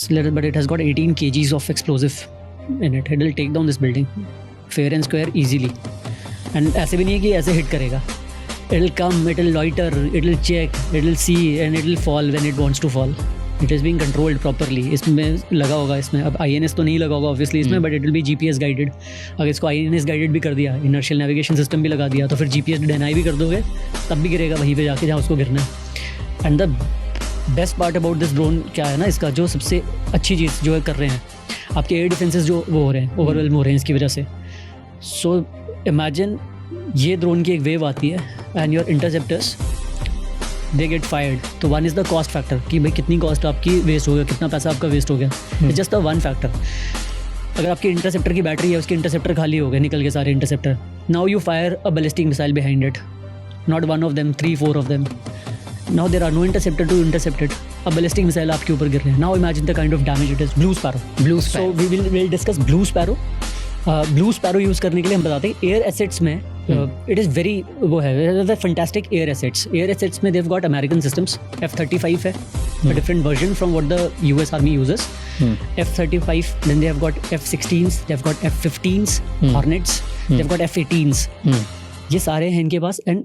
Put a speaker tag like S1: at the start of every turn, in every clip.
S1: little, but it has got 18 kgs of explosive in it. It will take down this building fair and square easily. And ऐसे भी नहीं है कि ऐसे hit करेगा. It will come, it will loiter, it will check, it will see and it will fall when it wants to fall. It is being controlled properly. इसमें लगा होगा, इसमें अब INS तो नहीं लगा होगा obviously इसमें, but it will be GPS guided. अगर इसको INS guided भी कर दिया, inertial navigation system भी लगा दिया, तो फिर GPS deny भी कर दोगे, तब भी गिरेगा वहीं पे जाके जहाँ उसको गिरना है. And the best part about this drone क्या है ना, इसका जो सबसे अच्छी चीज़ जो है कर रहे हैं, आपके एयर डिफेंसेस जो वो हो रहे हैं, ओवरवेलम हो रहे हैं इसकी वजह से. सो इमेजिन ये ड्रोन की एक वेव आती है and your interceptors they get fired. तो one is the cost factor कि भाई कितनी कॉस्ट आपकी वेस्ट हो गया, कितना पैसा आपका वेस्ट हो गया. It's just the one factor. अगर आपकी इंटरसेप्टर की बैटरी है, उसके इंटरसेप्टर खाली हो गए, निकल के सारे interceptor. Now you fire a ballistic missile behind it, not one of them, 3-4 of them. Now there are no interceptor to intercept it. A ballistic missile आपके ऊपर गिर रहे हैं. Now imagine the kind of damage it is. Blue Sparrow. So we will discuss Blue Sparrow. Blue Sparrow use करने के लिए हम बताते हैं एयर एसेट्स में. It is very वो है fantastic air assets. Air assets में they've got American systems. F-35 है, a different version from what the US Army uses. F-35. Then they have got F-16s. They've got F-15s, Hornets. They've got F-18s. ये सारे हैं इनके पास. And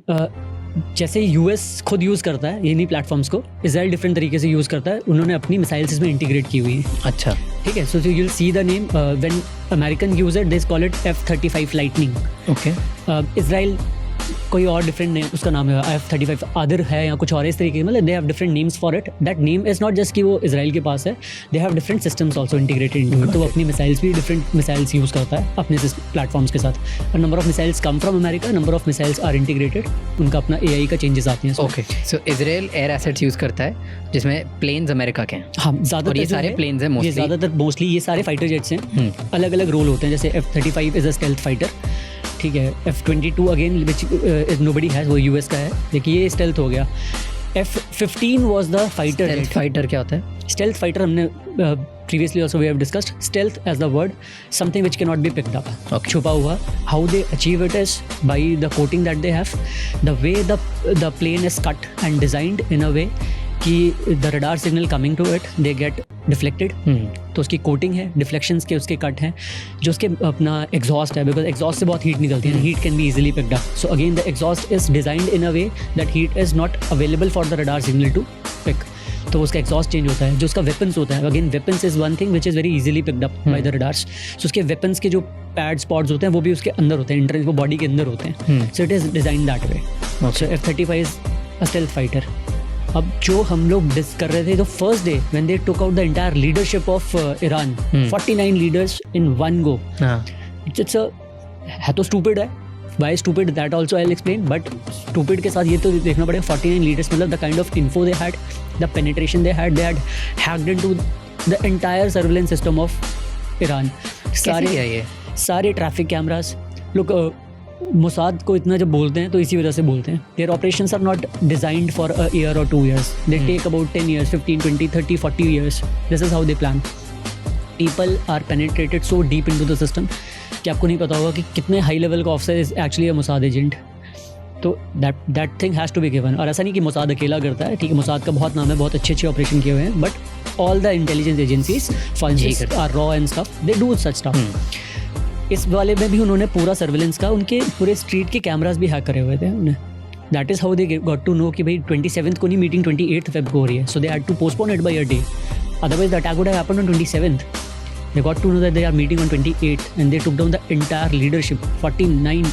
S1: जैसे US खुद use करता है इन्हीं प्लेटफॉर्म्स को, इजराइल डिफरेंट तरीके से यूज़ करता है. उन्होंने अपनी मिसाइल्स इसमें इंटीग्रेट की हुई है.
S2: अच्छा,
S1: ठीक है. So you will see the name when American use it, they call it F-35 lightning.
S2: Okay.
S1: Israel कोई और डिफरेंट नेम उसका नाम है, F-35 अदर है या कुछ और इस तरीके, मतलब they have different names for it. That name is not just कि वो इजराइल के पास है, they have different systems also integrated. तो वो अपनी मिसाइल्स भी डिफरेंट मिसाइल्स यूज़ करता है अपने प्लेटफॉर्म्स के साथ. Number of missiles come from America, number of missiles are integrated. उनका अपना AI का चेंजेस आते हैं.
S2: Okay. So Israel air assets use करता है जिसमें प्लेन्स अमेरिका के हैं.
S1: हाँ, ज़्यादातर
S2: ये सारे प्लेन्स हैं मोस्टली.
S1: ज़्यादातर मोस्टली ये सारे फाइटर जेट्स हैं. अलग अलग रोल होते हैं. जैसे F-35 is a stealth fighter, ठीक है. F-22 again which nobody has, वो US का है, देखिए ये स्टेल्थ हो गया. F-15 was the fighter.
S2: Stealth fighter क्या होता है?
S1: स्टेल्थ फाइटर हमने previously also we have discussed. Stealth as the word, something which cannot be picked up.
S2: Okay.
S1: छुपा हुआ. How they achieve it is by the coating that they have, the way the plane is cut and designed in a way कि the radar signal coming to it they get deflected. तो उसकी coating है, deflections के उसके cut हैं. जो उसके अपना एग्जॉस्ट है, बिकॉज एग्जॉस्ट से बहुत हीट निकलती है, heat can be easily picked up. So again the exhaust is designed in a way that heat is not available for the radar signal to pick. तो उसका एग्जॉस्ट चेंज होता है. जो उसका वेपन्स होता है, again weapons is one thing which is very easily picked up by the radars. So उसके weapons के जो पैड स्पॉट्स होते हैं वो भी उसके अंदर होते हैं, इंटरनल वो बॉडी के अंदर होते हैं. So it is design that way. So F-35 is a stealth fighter. अब जो हम लोग डिस कर रहे थे, तो first day when they took out the entire leadership of Iran, 49 leaders in one go. It's है तो स्टूपिड है. Why stupid that also I will explain. But stupid के साथ ये तो देखना पड़ेगा 49 लीडर्स, मतलब the kind of info they had, the penetration they had hacked into the entire surveillance system of Iran. सारे ट्रैफिक कैमरास. लोग मोसाद को इतना जब बोलते हैं तो इसी वजह से बोलते हैं. Their operations are not designed for a year और 2 years. They take about 10 years, 15, 20, 30, 40 years. This is how they plan. People are penetrated so deep into the system कि आपको नहीं पता होगा कि कितने हाई लेवल का officer is actually a Mossad agent. तो that thing has to be given. और ऐसा नहीं कि मोसाद अकेला करता है, ठीक है, मोसाद का बहुत नाम है, बहुत अच्छे ऑपरेशन किए हुए हैं, but all the intelligence agencies forensic are रॉ and stuff, they do such stuff. इस वाले में भी उन्होंने पूरा सर्विलेंस का, उनके पूरे स्ट्रीट के कैमरास भी हैक करे हुए थे उन्हें. That is how they got to know कि भाई 27th को नहीं, मीटिंग 28th Feb को हो रही है. So they had to postpone it by a day, otherwise the attack would have happened on 27th. They got to know that they are meeting on 28th and they took down the entire leadership. 49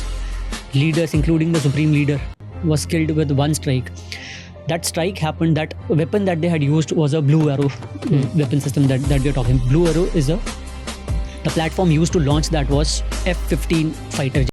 S1: leaders, including the supreme leader, was killed with one strike. That strike happened, that weapon that they had used was a Blue Arrow weapon system that we are talking. Blue Arrow is the platform used to launch that was F-15 fighter jet.